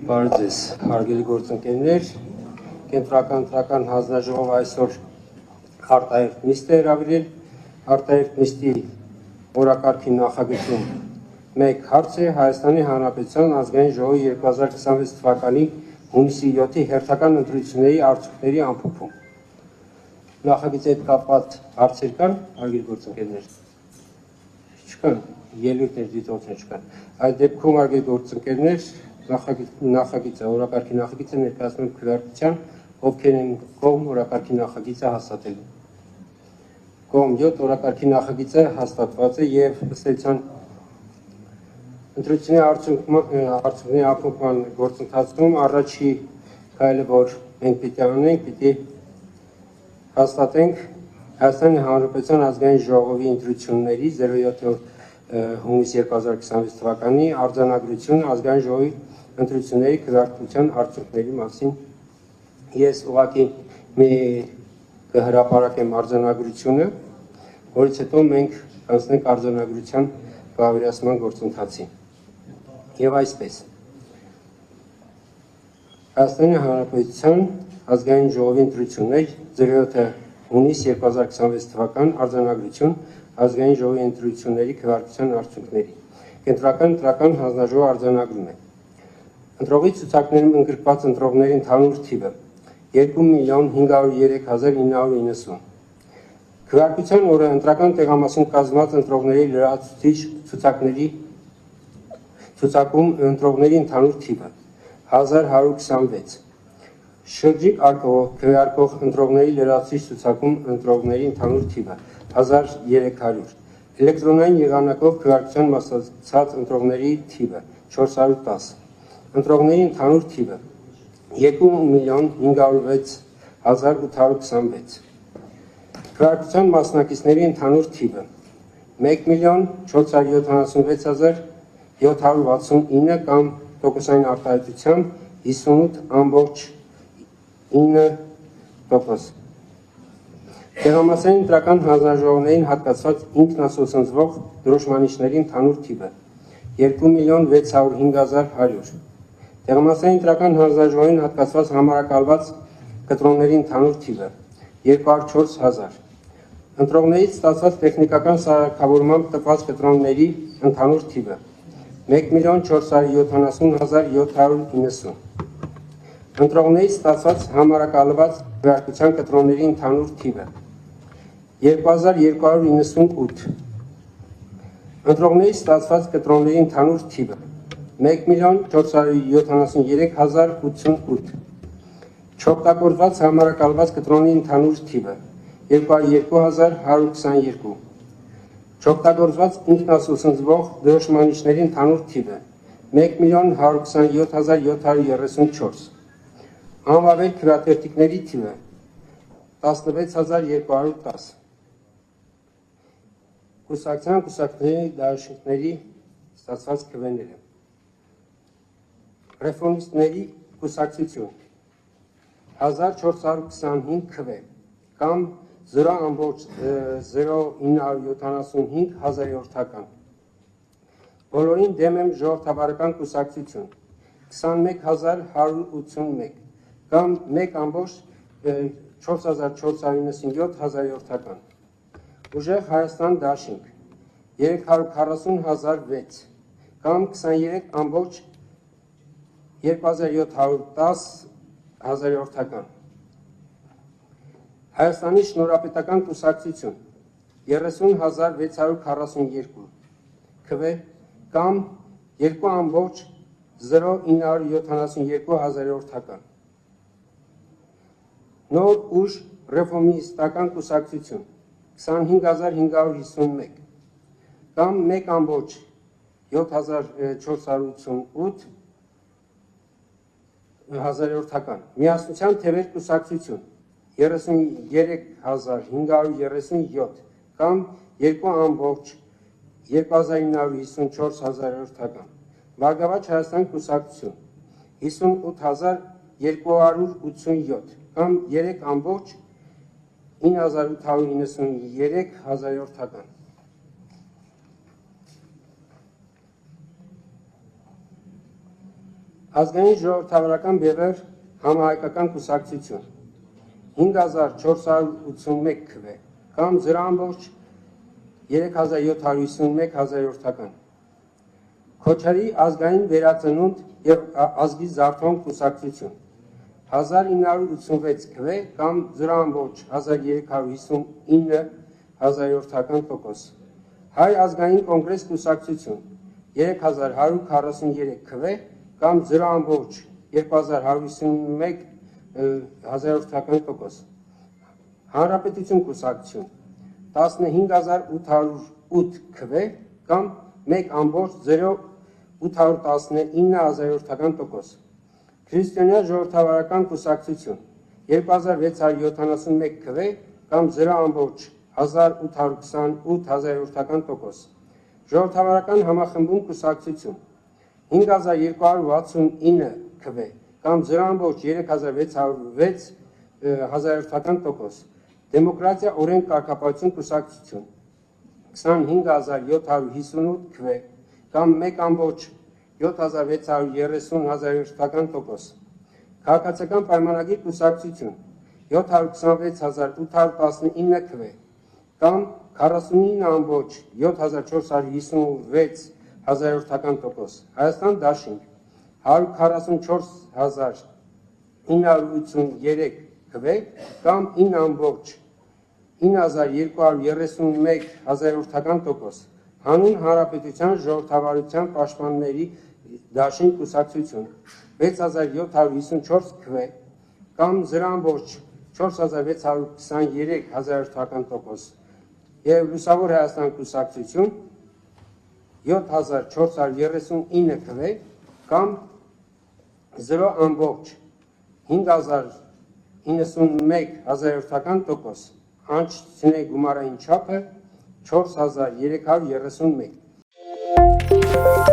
Բարև ձեզ, հարգելի գործընկերներ, կենտրոնական հանձնաժողով այսօր արտահերթ նիստ է հրավիրել, արտահերթ նիստի օրակարգի նախագծում մեկ հարց է Հայաստանի Հանրապետության ազգային ժողովի 2026 թվականի հունիսի 7-ի հերթական ընտրությունների արդյունքների ամփոփում։ Նախագծի հետ կապված հարցեր կան, հարգելի գործընկերներ։ Չկան, ելույթներ դիտորդներ չկան։ Այդ դեպքում հարգելի գործընկերներ, նախագիծը, օրակարգի նախագիծը ներկայացնում քվեարկության, ովքեր են կողմ օրակարգի նախագիծը հաստատելու։ Կողմ 7 օրակարգի նախագիծը հաստատված է եւ ըստ էության ընտրությունների արդյունքների ամփոփման գործընթացում առաջի քայլը, որ մենք պիտի անենք, պիտի հաստատենք Հայաստանի Հանրապետության ազգային ժողովի ընտրությունների 07 հունիս 2026 թվականի արձանագրություն ազգային ժողովի ընտրությունների քվեարկության արդյունքների մասին։ Ես ուղղակի մի կհրապարակեմ արձանագրությունը, որից հետո մենք կանցնենք արձանագրության վավերացման գործընթացին։ Եվ այսպես Հայաստանի Հանրապետության ազգային ժողովի ընտրություններ 07 հունիս 2026 թվական արձանագրություն ազգային ժողովի ընտրությունների քվեարկության արդյունքների։ Կենտրոնական ընտրական հանձնաժողովը արձանագրում է ընտրողի ցուցակներում ընդգրկված ընտրողների ընդհանուր թիվը 2,503,990։ Քվեարկության օրը ընտրական տեղամասում կազմված ընտրողների լրացուցիչ ցուցակում ընտրողների ընդհանուր թիվը 1126։ Շրջիկ քվեարկող ընտրողների լրացուցիչ ցուցակում ընտրողների ընդհանուր թիվը 1300։ Էլեկտրոնային եղանակով քվեարկության մասնակցած ընտրողների թիվը 410։ Ընտրողների ընդհանուր թիվը 2,506,826։ Քվեարկության մասնակիցների ընդհանուր թիվը 1,476,769 կամ տոկոսային արտահայտությամբ 58,9%։ Տեղամասային ընտրական հանձնաժողովներին հատկացված ինքնասոցնձվող դրոշմանիչների ընդհանուր թիվը 2,605,100։ Տեղամասային ընտրական հանձնաժողովին հատկացված համարակալված կտրոնների ընդհանուր թիվը 204,000։ Ընտրողներից ստացված տեխնիկական սարքավորմամբ տված կտրոնների ընդհանուր թիվը 1,470,790։ Ընտրողներից ստացված համարակալված քվեարկության կտրոնների ընդհանուր թիվը 2298։ Ընտրողներից ստացված կտրոնների ընդհանուր թիվը 1,473,088։ Չօգտագործված համարակալված կտրոնի ընդհանուր թիվը 202,122։ Չօգտագործված ինքնասոցնձվող դրոշմանիչների ընդհանուր թիվը 1,127,734։ Անվավեր քվեատերտիկների թիվը 16,210։ Կուսակցության կուսակցների դաշինքների ստացված քվեները։ Ռեֆորմիստների կուսակցություն 1425 քվե կամ 0,0975 հազարյորդական։ Բոլորին դեմ եմ ժողովրդավարական կուսակցություն 21181 կամ 1,4497 հազարյորդական։ Ուժեղ Հայաստան դաշինք 340,006 կամ 23,2710 հազարյորդական։ Հայաստանի շնորհապետական կուսակցություն 30,642 քվե կամ 2,0972 հազարյորդական։ Նոր ուժ ռեֆորմիստական կուսակցություն 25,551 կամ 1,7488 հազարյորդական։ Միասնության թևեր կուսակցություն 33,537 կամ 2,2954 հազարյորդական։ Բարգավաճ Հայաստան կուսակցություն 58,287 կամ 3,9893 հազարյորդական։ Ազգային ժողովրդավարական բևեռ համահայկական կուսակցություն 5481 քվ կամ 0.3751 հազարորդական Քոչարի ազգային վերածնունդ եւ ազգի զարթոնք կուսակցություն 1986 քվ կամ 0.1359 հազարորդական տոկոս Հայ ազգային կոնգրես կուսակցություն 3143 քվ կամ 0.2151 հազարորդական տոկոս Հանրապետություն կուսակցություն 15808 քվ կամ 1.0819 հազարորդական տոկոս Քրիստոնյա ժողովրդավարական կուսակցություն 2671 քվ կամ 0.1828 հազարորդական տոկոս Ժողովրդավարական համախմբում կուսակցություն 5269 քվ կամ 0.3606 հազարորդական տոկոս Դեմոկրատիա օրենք կարգապահություն կուսակցություն 25758 քվ կամ 1.7630 հազարորդական տոկոս Քաղաքացիական պայմանագիր կուսակցություն 726819 քվ կամ 49.7456 հազարորդական տոկոս Հայաստան դաշինք 140983 քվ կամ 9.9231 հազարորդական տոկոս Հանուն Հանրապետության ժողովրդավարության պաշտպանների դաշինք կուսակցություն 6754 քվ կամ 0.4623 հազարորդական տոկոս եւ Լուսավոր Հայաստան կուսակցություն 7439 քվ կամ 0.5091 հազարորդական տոկոս Անչցնե գումարային չափը 4331